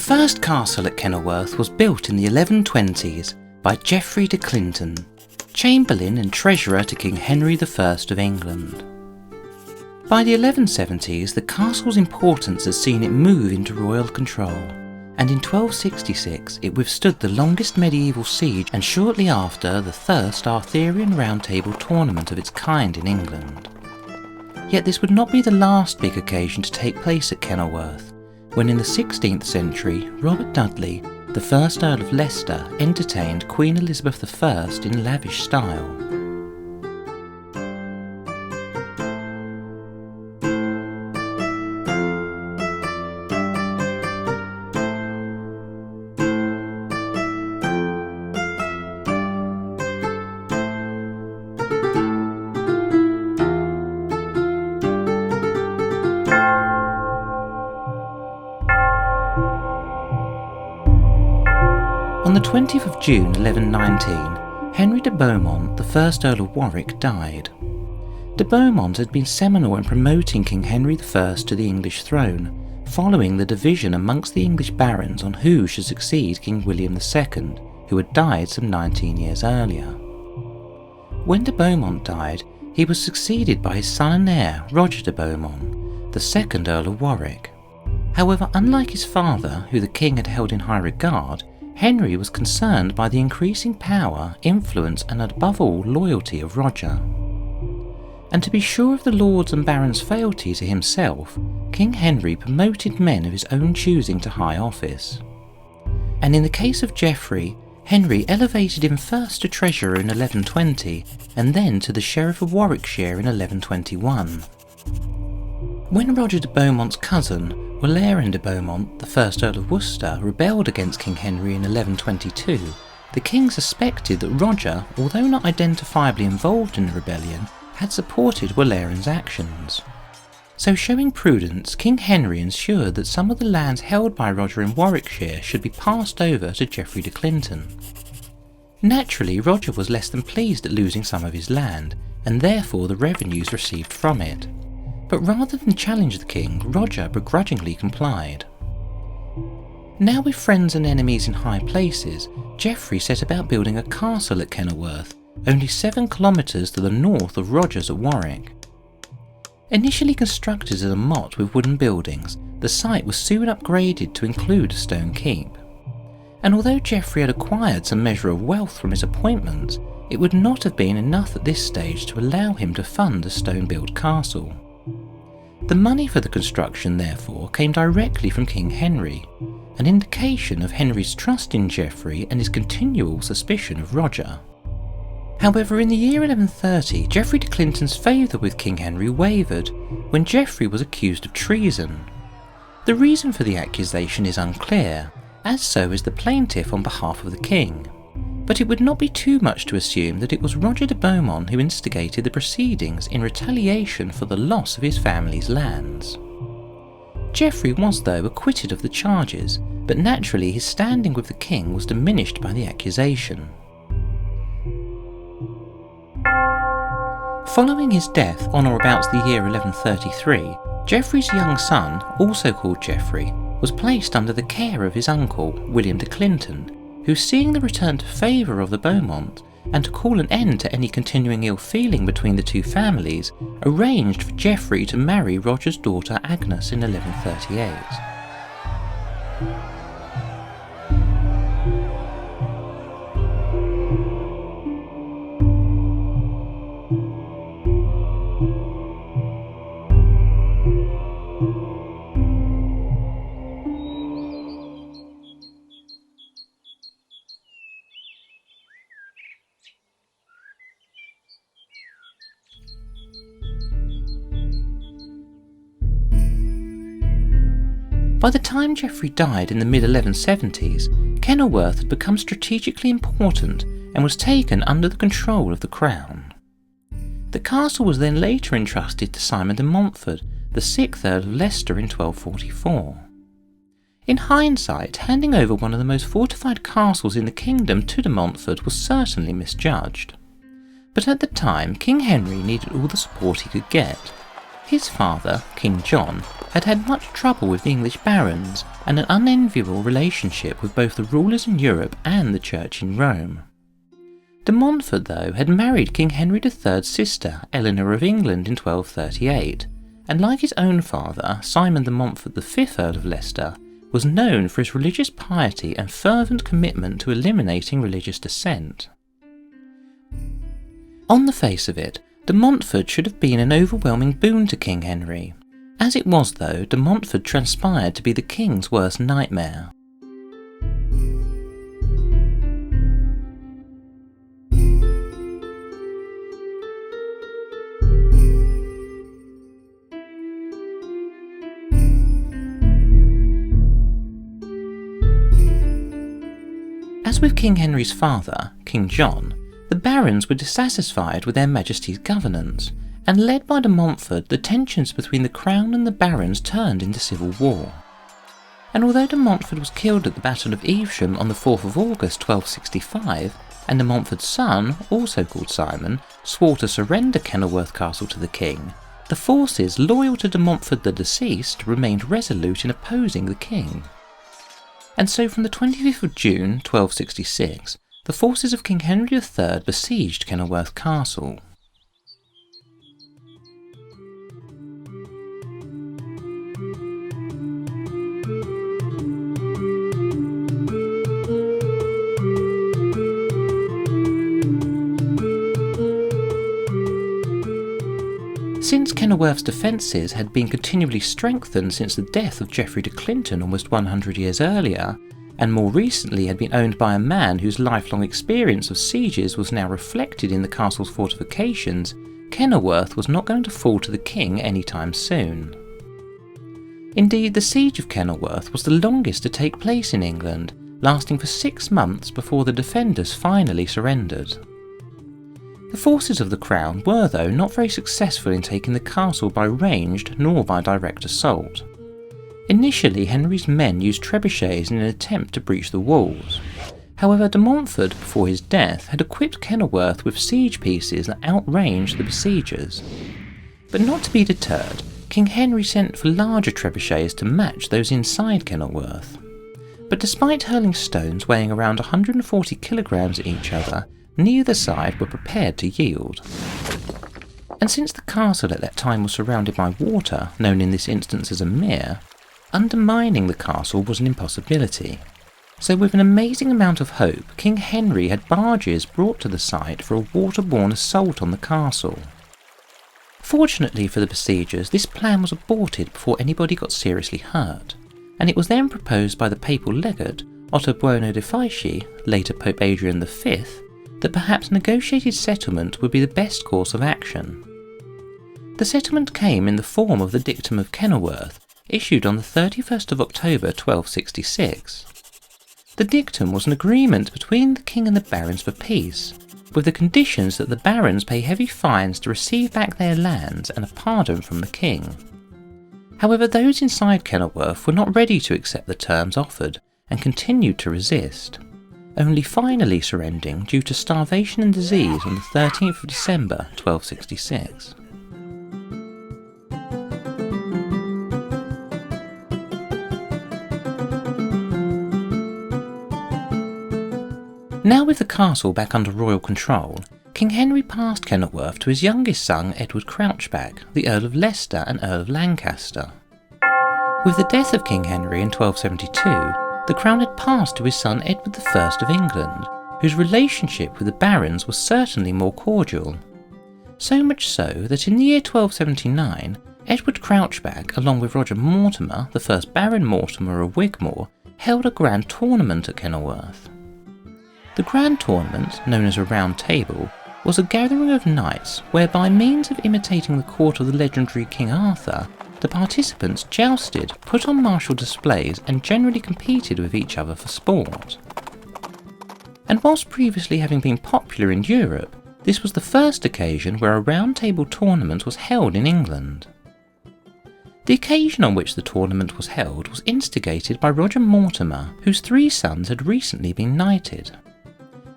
first castle at Kenilworth was built in the 1120s by Geoffrey de Clinton, Chamberlain and Treasurer to King Henry I of England. By the 1170s, the castle's importance had seen it move into royal control, and in 1266 it withstood the longest medieval siege and shortly after the first Arthurian Round Table tournament of its kind in England. Yet this would not be the last big occasion to take place at Kenilworth, when in the 16th century Robert Dudley, the first Earl of Leicester, entertained Queen Elizabeth I in lavish style. On the 20th of June 1119, Henry de Beaumont, the first Earl of Warwick, died. De Beaumont had been seminal in promoting King Henry I to the English throne, following the division amongst the English barons on who should succeed King William II, who had died some 19 years earlier. When de Beaumont died, he was succeeded by his son and heir, Roger de Beaumont, the second Earl of Warwick. However, unlike his father, who the king had held in high regard, Henry was concerned by the increasing power, influence and above all loyalty of Roger. And to be sure of the lords' and barons' fealty to himself, King Henry promoted men of his own choosing to high office. And in the case of Geoffrey, Henry elevated him first to treasurer in 1120 and then to the Sheriff of Warwickshire in 1121. When Roger de Beaumont's cousin, Walerian de Beaumont, the first Earl of Worcester, rebelled against King Henry in 1122, the king suspected that Roger, although not identifiably involved in the rebellion, had supported Walerian's actions. So showing prudence, King Henry ensured that some of the lands held by Roger in Warwickshire should be passed over to Geoffrey de Clinton. Naturally, Roger was less than pleased at losing some of his land, and therefore the revenues received from it. But rather than challenge the king, Roger begrudgingly complied. Now with friends and enemies in high places, Geoffrey set about building a castle at Kenilworth, only 7 kilometres to the north of Roger's at Warwick. Initially constructed as a motte with wooden buildings, the site was soon upgraded to include a stone keep. And although Geoffrey had acquired some measure of wealth from his appointments, it would not have been enough at this stage to allow him to fund a stone-built castle. The money for the construction, therefore, came directly from King Henry, an indication of Henry's trust in Geoffrey and his continual suspicion of Roger. However, in the year 1130, Geoffrey de Clinton's favour with King Henry wavered when Geoffrey was accused of treason. The reason for the accusation is unclear, as so is the plaintiff on behalf of the king, but it would not be too much to assume that it was Roger de Beaumont who instigated the proceedings in retaliation for the loss of his family's lands. Geoffrey was, though, acquitted of the charges, but naturally his standing with the king was diminished by the accusation. Following his death on or about the year 1133, Geoffrey's young son, also called Geoffrey, was placed under the care of his uncle, William de Clinton, who, seeing the return to favour of the Beaumonts, and to call an end to any continuing ill feeling between the two families, arranged for Geoffrey to marry Roger's daughter Agnes in 1138. By the time Geoffrey died in the mid-1170s, Kenilworth had become strategically important and was taken under the control of the Crown. The castle was then later entrusted to Simon de Montfort, the 6th Earl of Leicester in 1244. In hindsight, handing over one of the most fortified castles in the kingdom to de Montfort was certainly misjudged. But at the time, King Henry needed all the support he could get. His father, King John, had had much trouble with the English barons and an unenviable relationship with both the rulers in Europe and the Church in Rome. De Montfort, though, had married King Henry III's sister, Eleanor of England, in 1238, and like his own father, Simon de Montfort V, Earl of Leicester, was known for his religious piety and fervent commitment to eliminating religious dissent. On the face of it, de Montfort should have been an overwhelming boon to King Henry. As it was, though, de Montfort transpired to be the king's worst nightmare. As with King Henry's father, King John, the barons were dissatisfied with their Majesty's governance, and led by de Montfort, the tensions between the crown and the barons turned into civil war. And although de Montfort was killed at the Battle of Evesham on the 4th of August 1265, and de Montfort's son, also called Simon, swore to surrender Kenilworth Castle to the king, the forces loyal to de Montfort the deceased remained resolute in opposing the king. And so from the 25th of June 1266, the forces of King Henry III besieged Kenilworth Castle. Since Kenilworth's defences had been continually strengthened since the death of Geoffrey de Clinton almost 100 years earlier, and more recently had been owned by a man whose lifelong experience of sieges was now reflected in the castle's fortifications, Kenilworth was not going to fall to the king anytime soon. Indeed, the siege of Kenilworth was the longest to take place in England, lasting for 6 months before the defenders finally surrendered. The forces of the Crown were, though, not very successful in taking the castle by ranged nor by direct assault. Initially, Henry's men used trebuchets in an attempt to breach the walls. However, de Montfort, before his death, had equipped Kenilworth with siege pieces that outranged the besiegers. But not to be deterred, King Henry sent for larger trebuchets to match those inside Kenilworth. But despite hurling stones weighing around 140 kilograms at each other, neither side were prepared to yield. And since the castle at that time was surrounded by water, known in this instance as a mere, undermining the castle was an impossibility. So with an amazing amount of hope, King Henry had barges brought to the site for a waterborne assault on the castle. Fortunately for the besiegers, this plan was aborted before anybody got seriously hurt, and it was then proposed by the papal legate, Otto Buono de Fieschi, later Pope Adrian V, that perhaps negotiated settlement would be the best course of action. The settlement came in the form of the Dictum of Kenilworth, issued on the 31st of October 1266. The dictum was an agreement between the king and the barons for peace, with the conditions that the barons pay heavy fines to receive back their lands and a pardon from the king. However, those inside Kenilworth were not ready to accept the terms offered and continued to resist, only finally surrendering due to starvation and disease on the 13th of December 1266. Now with the castle back under royal control, King Henry passed Kenilworth to his youngest son Edward Crouchback, the Earl of Leicester and Earl of Lancaster. With the death of King Henry in 1272, the crown had passed to his son Edward I of England, whose relationship with the barons was certainly more cordial. So much so that in the year 1279, Edward Crouchback, along with Roger Mortimer, the first Baron Mortimer of Wigmore, held a grand tournament at Kenilworth. The grand tournament, known as a Round Table, was a gathering of knights where, by means of imitating the court of the legendary King Arthur, the participants jousted, put on martial displays and generally competed with each other for sport. And whilst previously having been popular in Europe, this was the first occasion where a round table tournament was held in England. The occasion on which the tournament was held was instigated by Roger Mortimer, whose 3 sons had recently been knighted.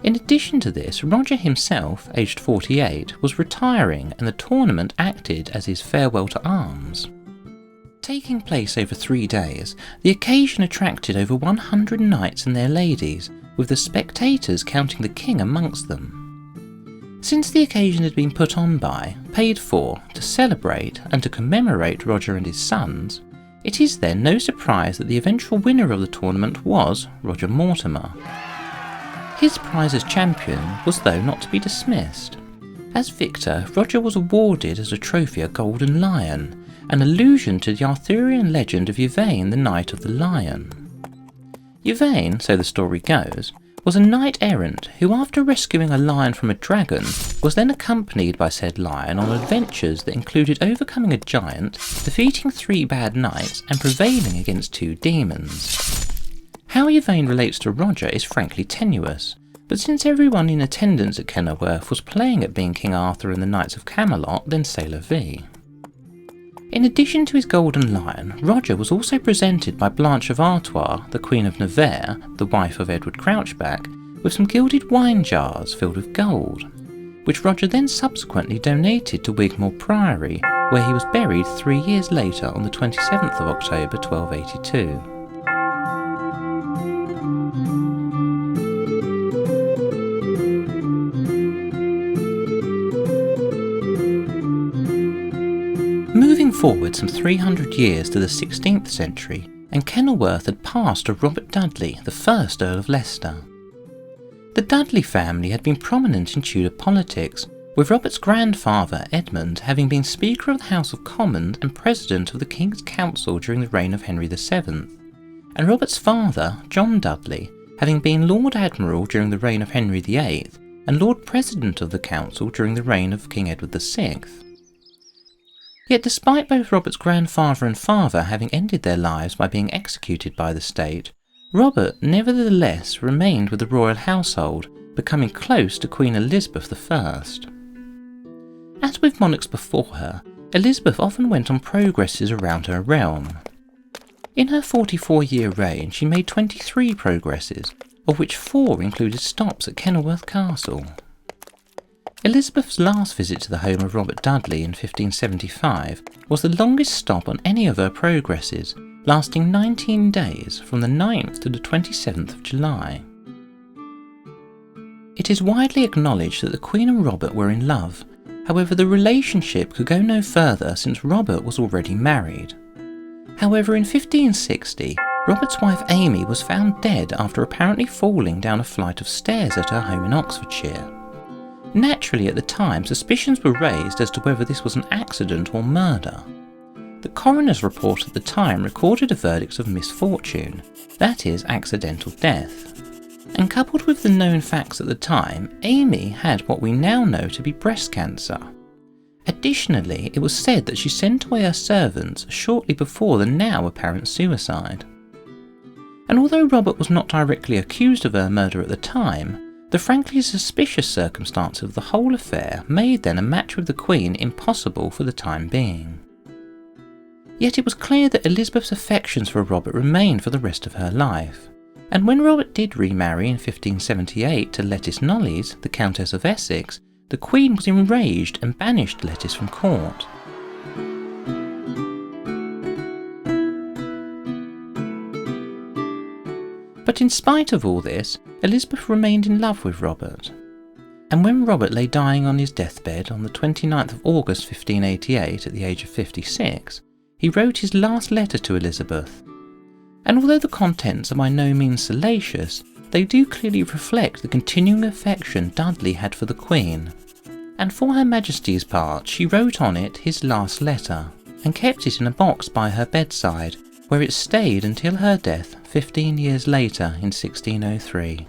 In addition to this, Roger himself, aged 48, was retiring and the tournament acted as his farewell to arms. Taking place over 3 days, the occasion attracted over 100 knights and their ladies, with the spectators counting the king amongst them. Since the occasion had been put on by, paid for, to celebrate and to commemorate Roger and his sons, it is then no surprise that the eventual winner of the tournament was Roger Mortimer. His prize as champion was though not to be dismissed. As victor, Roger was awarded as a trophy a golden lion, an allusion to the Arthurian legend of Yvain, the Knight of the Lion. Yvain, so the story goes, was a knight-errant who, after rescuing a lion from a dragon, was then accompanied by said lion on adventures that included overcoming a giant, defeating 3 bad knights and prevailing against 2 demons. How Yvain relates to Roger is frankly tenuous, but since everyone in attendance at Kenilworth was playing at being King Arthur and the Knights of Camelot, then c'est la vie. In addition to his golden lion, Roger was also presented by Blanche of Artois, the Queen of Navarre, the wife of Edward Crouchback, with some gilded wine jars filled with gold, which Roger then subsequently donated to Wigmore Priory, where he was buried 3 years later on the 27th of October 1282. Moving forward some 300 years to the 16th century, and Kenilworth had passed to Robert Dudley, the first Earl of Leicester. The Dudley family had been prominent in Tudor politics, with Robert's grandfather, Edmund, having been Speaker of the House of Commons and President of the King's Council during the reign of Henry VII, and Robert's father, John Dudley, having been Lord Admiral during the reign of Henry VIII and Lord President of the Council during the reign of King Edward VI. Yet despite both Robert's grandfather and father having ended their lives by being executed by the state, Robert nevertheless remained with the royal household, becoming close to Queen Elizabeth I. As with monarchs before her, Elizabeth often went on progresses around her realm. In her 44-year reign she made 23 progresses, of which 4 included stops at Kenilworth Castle. Elizabeth's last visit to the home of Robert Dudley in 1575 was the longest stop on any of her progresses, lasting 19 days from the 9th to the 27th of July. It is widely acknowledged that the Queen and Robert were in love, however the relationship could go no further since Robert was already married. However, in 1560, Robert's wife Amy was found dead after apparently falling down a flight of stairs at her home in Oxfordshire. Naturally, at the time, suspicions were raised as to whether this was an accident or murder. The coroner's report at the time recorded a verdict of misfortune, that is, accidental death. And coupled with the known facts at the time, Amy had what we now know to be breast cancer. Additionally, it was said that she sent away her servants shortly before the now apparent suicide. And although Robert was not directly accused of her murder at the time, the frankly suspicious circumstances of the whole affair made then a match with the Queen impossible for the time being. Yet it was clear that Elizabeth's affections for Robert remained for the rest of her life, and when Robert did remarry in 1578 to Lettice Knollys, the Countess of Essex, the Queen was enraged and banished Lettice from court. But in spite of all this, Elizabeth remained in love with Robert. And when Robert lay dying on his deathbed on the 29th of August 1588 at the age of 56, he wrote his last letter to Elizabeth. And although the contents are by no means salacious, they do clearly reflect the continuing affection Dudley had for the Queen. And for Her Majesty's part, she wrote on it his last letter, and kept it in a box by her bedside, where it stayed until her death 15 years later in 1603.